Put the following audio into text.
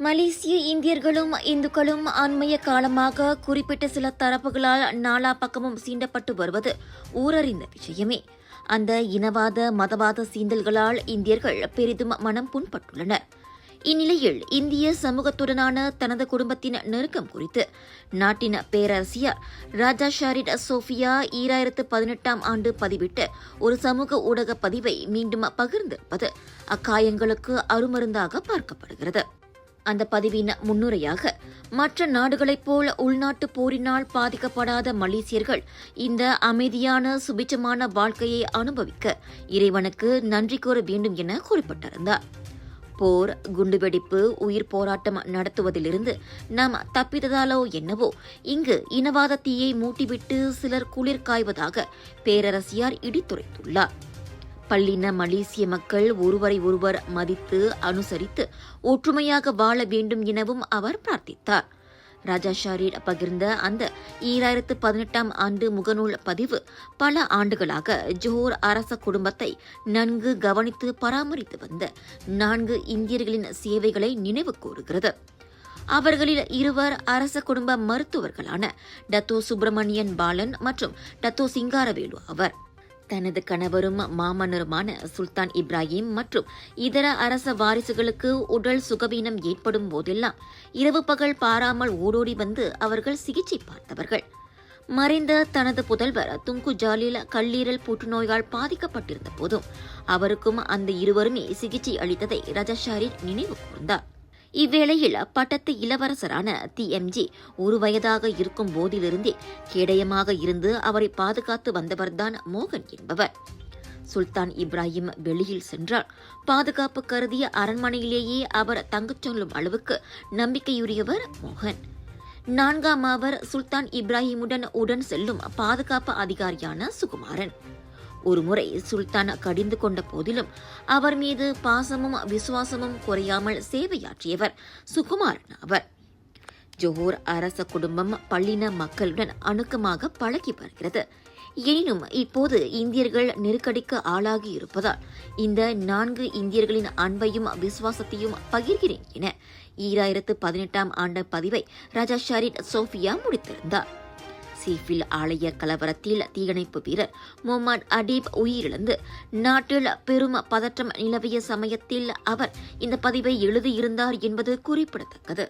மலேசிய இந்தியர்களும் இந்துக்களும் அண்மைய காலமாக குறிப்பிட்ட சில தரப்புகளால் நாலா பக்கமும் சீண்டப்பட்டு வருவது ஊரறிந்த விஷயமே. அந்த இனவாத மதவாத சீண்டல்களால் இந்தியர்கள் பெரிதும் மனம் புண்பட்டுள்ளனர். இந்நிலையில் இந்திய சமூகத்துடனான தனது குடும்பத்தின் நெருக்கம் குறித்து நாட்டின் பேரரசியார் ராஜா ஷாரிட் சோஃபியா 2018 ஆண்டு பதிவிட்ட ஒரு சமூக ஊடக பதிவை மீண்டும் பகிர்ந்திருப்பது அக்காயங்களுக்கு அருமருந்தாக பார்க்கப்படுகிறது. அந்த பதிவின் முன்னுரையாக, மற்ற நாடுகளைப் போல் உள்நாட்டு போரினால் பாதிக்கப்படாத மலேசியர்கள் இந்த அமைதியான சுபிட்சமான வாழ்க்கையை அனுபவிக்க இறைவனுக்கு நன்றி கூற வேண்டும் என குறிப்பிட்டிருந்தார். போர், குண்டுவெடிப்பு, உயிர் போராட்டம் நடத்துவதிலிருந்து நாம் தப்பித்ததாலோ என்னவோ இங்கு இனவாத தீயை மூட்டிவிட்டு சிலர் குளிர் காய்வதாக பேரரசியார் இடித்துரைத்துள்ளார். பல்லின மலேசிய மக்கள் ஒருவரை ஒருவர் மதித்து அனுசரித்து ஒற்றுமையாக வாழ வேண்டும் எனவும் அவர் பிரார்த்தித்தார். ராஜா ஷாரிட் பகிர்ந்த அந்த 2018 ஆண்டு முகநூல் பதிவு பல ஆண்டுகளாக ஜோஹர் அரச குடும்பத்தை நன்கு கவனித்து பராமரித்து வந்த 4 இந்தியர்களின் சேவைகளை நினைவு கூறுகிறது. அவர்களில் இருவர் அரச குடும்ப மருத்துவர்களான டத்தோ சுப்பிரமணியன் பாலன் மற்றும் டத்தோ சிங்காரவேலு அவர். தனது கணவரும் மாமன்னருமான சுல்தான் இப்ராஹிம் மற்றும் இதர அரச வாரிசுகளுக்கு உடல் சுகவீனம் ஏற்படும் போதெல்லாம் இரவு பகல் பாராமல் ஓடோடி வந்து அவர்கள் சிகிச்சை பார்த்தவர்கள். மறைந்த தனது புதல்வர் துங்கு ஜாலில் கல்லீரல் புற்றுநோயால் பாதிக்கப்பட்டிருந்த போதும் அவருக்கும் அந்த இருவருமே சிகிச்சை அளித்ததை ராஜா ஷாரிட் நினைவு கூர்ந்தார். இவ்வேளையில் பட்டத்து இளவரசரான TMG 1 வயதாக இருக்கும் போதிலிருந்தே கேடயமாக இருந்து அவரை பாதுகாத்து வந்தவர்தான் மோகன் என்பவர். சுல்தான் இப்ராஹிம் வெளியில் சென்றால் பாதுகாப்பு கருதிய அரண்மனையிலேயே அவர் தங்கச் சொல்லும் அளவுக்கு நம்பிக்கையுரியவர் மோகன். 4ஆம் அவர் சுல்தான் இப்ராஹிமுடன் உடன் செல்லும் பாதுகாப்பு அதிகாரியான சுகுமாரன். ஒருமுறை சுல்தான் கடிந்து கொண்ட போதிலும் அவர் மீது பாசமும் விசுவாசமும் குறையாமல் சேவையாற்றியவர் சுகுமாரன் அவர். ஜோஹர் அரச குடும்பம் பல்லின மக்களுடன் அணுக்கமாக பழகி வருகிறது. எனினும் இப்போது இந்தியர்கள் நெருக்கடிக்கு ஆளாகி இருப்பதால் இந்த 4 இந்தியர்களின் அன்பையும் விசுவாசத்தையும் பகிர்கிறேன் என 2018 ஆண்டு பதிவை ராஜா ஷாரிட் சோஃபியா முடித்திருந்தார். சீஃபில் ஆலய கலவரத்தில் தீயணைப்பு வீரர் முகமது அடீப் உயிரிழந்து நாட்டில் பெரும் பதற்றம் நிலவிய சமயத்தில் அவர் இந்த பதிவை எழுதியிருந்தார் என்பது குறிப்பிடத்தக்கது.